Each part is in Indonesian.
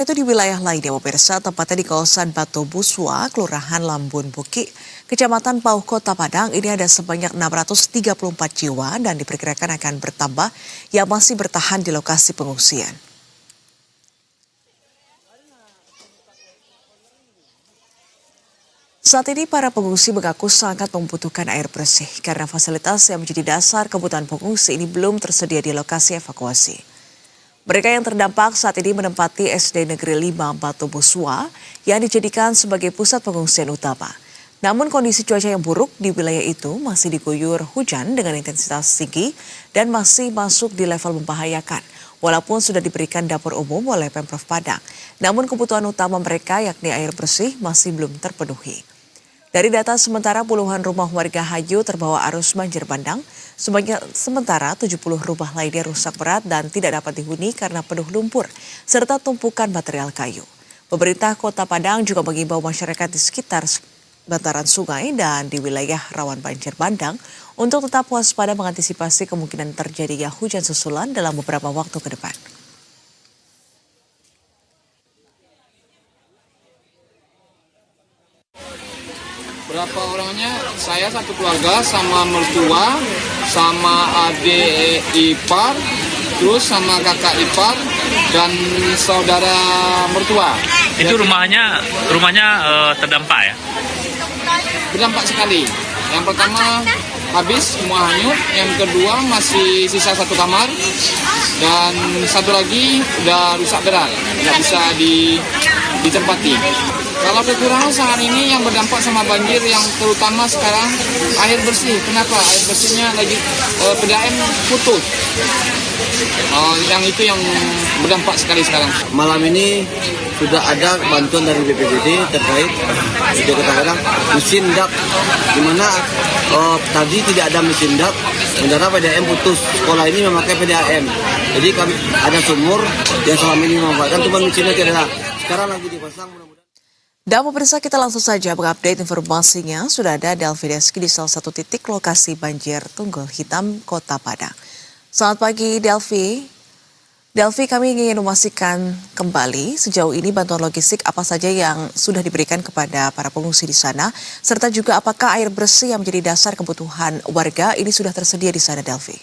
Itu di wilayah lainnya, pemirsa, tepatnya di kawasan Batu Buswa, Kelurahan Lambun Buki, Kecamatan Pauh, Kota Padang. Ini ada sebanyak 634 jiwa dan diperkirakan akan bertambah yang masih bertahan di lokasi pengungsian. Saat ini para pengungsi mengaku sangat membutuhkan air bersih karena fasilitas yang menjadi dasar kebutuhan pengungsi ini belum tersedia di lokasi evakuasi. Mereka yang terdampak saat ini menempati SD Negeri 5 Batu Buswa yang dijadikan sebagai pusat pengungsian utama. Namun kondisi cuaca yang buruk di wilayah itu masih diguyur hujan dengan intensitas tinggi dan masih masuk di level membahayakan. Walaupun sudah diberikan dapur umum oleh Pemprov Padang, namun kebutuhan utama mereka yakni air bersih masih belum terpenuhi. Dari data sementara puluhan rumah warga Hayu terbawa arus banjir bandang, sementara 70 rumah lainnya rusak berat dan tidak dapat dihuni karena penuh lumpur, serta tumpukan material kayu. Pemerintah Kota Padang juga mengimbau masyarakat di sekitar bantaran sungai dan di wilayah rawan banjir bandang untuk tetap waspada mengantisipasi kemungkinan terjadinya hujan susulan dalam beberapa waktu ke depan. Berapa orangnya? Saya satu keluarga sama mertua, sama adik ipar, terus sama kakak ipar dan saudara mertua. Itu rumahnya terdampak ya? Berdampak sekali. Yang pertama habis semua hanyut, yang kedua masih sisa satu kamar dan satu lagi udah rusak berat, nggak bisa ditempati. Kalau kekurangan saat ini yang berdampak sama banjir yang terutama sekarang air bersih. Kenapa? Air bersihnya lagi PDAM putus. Yang itu yang berdampak sekali sekarang. Malam ini sudah ada bantuan dari BPBD terkait di Kota Padang mesin dak, di mana tadi tidak ada mesin dak, sementara PDAM putus. Sekolah ini memakai PDAM. Jadi kami ada sumur yang selama ini memanfaatkan, cuma mesinnya tidak ada. Sekarang lagi dipasang. Dan pemirsa, kita langsung saja mengupdate informasinya. Sudah ada Delvi Deski di salah satu titik lokasi banjir Tunggul Hitam, Kota Padang. Selamat pagi, Delvi. Delvi, kami ingin memastikan kembali sejauh ini bantuan logistik apa saja yang sudah diberikan kepada para pengungsi di sana, serta juga apakah air bersih yang menjadi dasar kebutuhan warga ini sudah tersedia di sana, Delvi?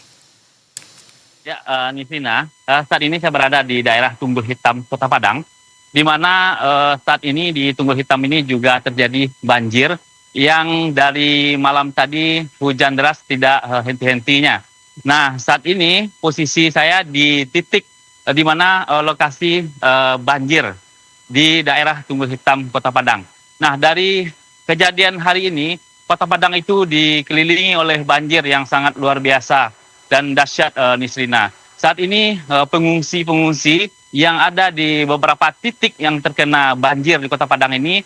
Ya, Nisina, saat ini saya berada di daerah Tunggul Hitam, Kota Padang, di mana saat ini di Tunggul Hitam ini juga terjadi banjir yang dari malam tadi hujan deras tidak henti-hentinya. Nah, saat ini posisi saya di titik di mana lokasi banjir di daerah Tunggul Hitam, Kota Padang. Nah, dari kejadian hari ini, Kota Padang itu dikelilingi oleh banjir yang sangat luar biasa dan dahsyat, Nisrina. Saat ini pengungsi-pengungsi yang ada di beberapa titik yang terkena banjir di Kota Padang ini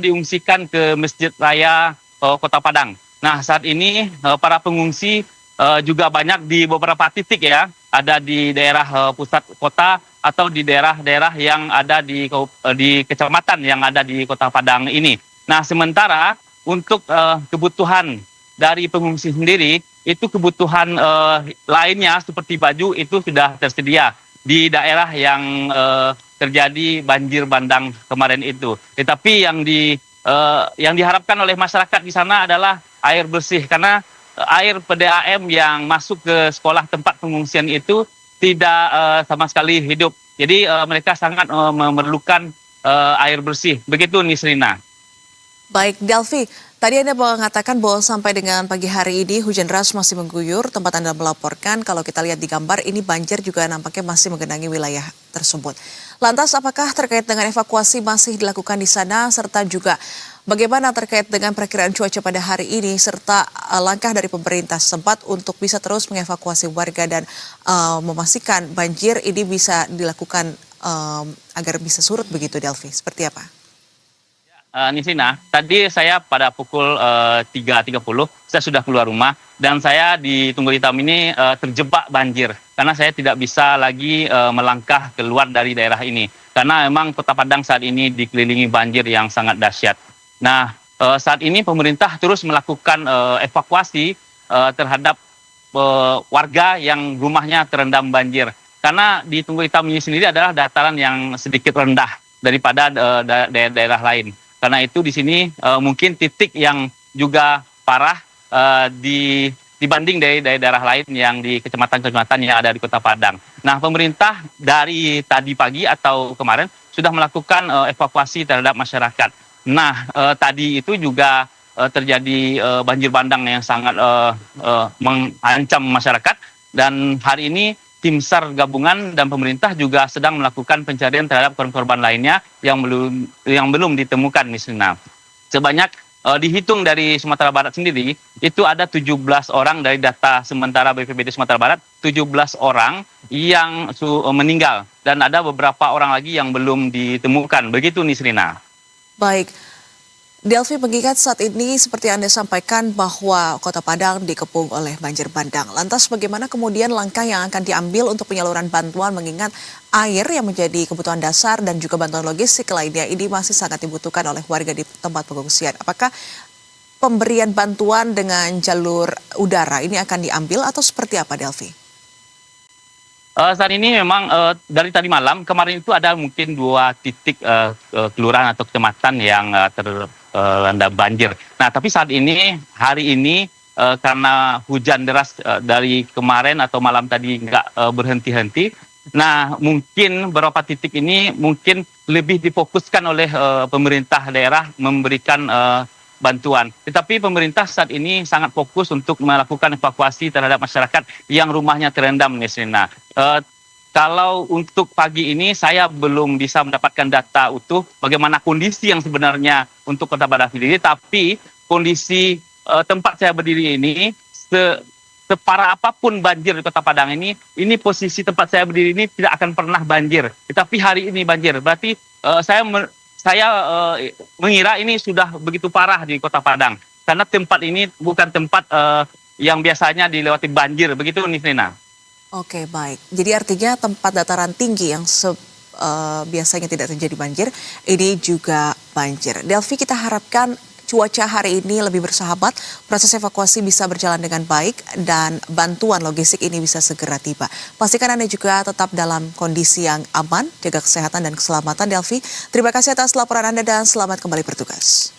diungsikan ke Masjid Raya Kota Padang. Nah, saat ini para pengungsi juga banyak di beberapa titik ya, ada di daerah pusat kota atau di daerah-daerah yang ada di kecamatan yang ada di Kota Padang ini. Nah, sementara untuk kebutuhan dari pengungsi sendiri, itu kebutuhan lainnya seperti baju itu sudah tersedia di daerah yang terjadi banjir bandang kemarin itu. Tetapi yang diharapkan oleh masyarakat di sana adalah air bersih, karena air PDAM yang masuk ke sekolah tempat pengungsian itu tidak sama sekali hidup. Jadi mereka sangat memerlukan air bersih. Begitu, Nisrina. Baik, Delvi, tadi Anda mengatakan bahwa sampai dengan pagi hari ini hujan deras masih mengguyur tempat Anda melaporkan. Kalau kita lihat di gambar ini banjir juga nampaknya masih menggenangi wilayah tersebut. Lantas apakah terkait dengan evakuasi masih dilakukan di sana, serta juga bagaimana terkait dengan perkiraan cuaca pada hari ini, serta langkah dari pemerintah setempat untuk bisa terus mengevakuasi warga dan memastikan banjir ini bisa dilakukan agar bisa surut begitu, Delvi? Seperti apa? Nisina, tadi saya pada pukul 3.30 saya sudah keluar rumah dan saya di Tunggul Hitam ini terjebak banjir karena saya tidak bisa lagi melangkah keluar dari daerah ini karena memang Kota Padang saat ini dikelilingi banjir yang sangat dahsyat. Nah, saat ini pemerintah terus melakukan evakuasi terhadap warga yang rumahnya terendam banjir. karena di Tunggul Hitam ini sendiri adalah dataran yang sedikit rendah daripada daerah lain. Karena itu di sini mungkin titik yang juga parah dibanding dari daerah lain yang di kecamatan-kecamatan yang ada di Kota Padang. Nah, pemerintah dari tadi pagi atau kemarin sudah melakukan evakuasi terhadap masyarakat. Nah, tadi itu juga terjadi banjir bandang yang sangat mengancam masyarakat, dan hari ini tim SAR gabungan dan pemerintah juga sedang melakukan pencarian terhadap korban-korban lainnya yang belum ditemukan, misalnya. Sebanyak dihitung dari Sumatera Barat sendiri, itu ada 17 orang dari data sementara BPBD Sumatera Barat, 17 orang yang meninggal, dan ada beberapa orang lagi yang belum ditemukan. Begitu, Nisrina. Baik, Delvi, mengingat saat ini seperti Anda sampaikan bahwa Kota Padang dikepung oleh banjir bandang. Lantas bagaimana kemudian langkah yang akan diambil untuk penyaluran bantuan mengingat air yang menjadi kebutuhan dasar dan juga bantuan logistik lainnya ini masih sangat dibutuhkan oleh warga di tempat pengungsian. Apakah pemberian bantuan dengan jalur udara ini akan diambil atau seperti apa, Delvi? Saat ini memang dari tadi malam, kemarin itu ada mungkin 2 titik kelurahan atau kecamatan yang terendam banjir. Nah, tapi saat ini, hari ini, karena hujan deras dari kemarin atau malam tadi nggak berhenti-henti, nah mungkin beberapa titik ini mungkin lebih difokuskan oleh pemerintah daerah memberikan bantuan. Tetapi pemerintah saat ini sangat fokus untuk melakukan evakuasi terhadap masyarakat yang rumahnya terendam, Nisrina. Kalau untuk pagi ini saya belum bisa mendapatkan data utuh bagaimana kondisi yang sebenarnya untuk Kota Padang sendiri, tapi kondisi tempat saya berdiri ini separah apapun banjir di Kota Padang ini posisi tempat saya berdiri ini tidak akan pernah banjir. Tetapi hari ini banjir. Berarti saya mengira ini sudah begitu parah di Kota Padang. Karena tempat ini bukan tempat yang biasanya dilewati banjir. Begitu, Nisrina. Oke, baik. Jadi artinya tempat dataran tinggi yang biasanya tidak terjadi banjir, ini juga banjir. Delvi, kita harapkan cuaca hari ini lebih bersahabat, proses evakuasi bisa berjalan dengan baik, dan bantuan logistik ini bisa segera tiba. Pastikan Anda juga tetap dalam kondisi yang aman, jaga kesehatan dan keselamatan, Delvi. Terima kasih atas laporan Anda dan selamat kembali bertugas.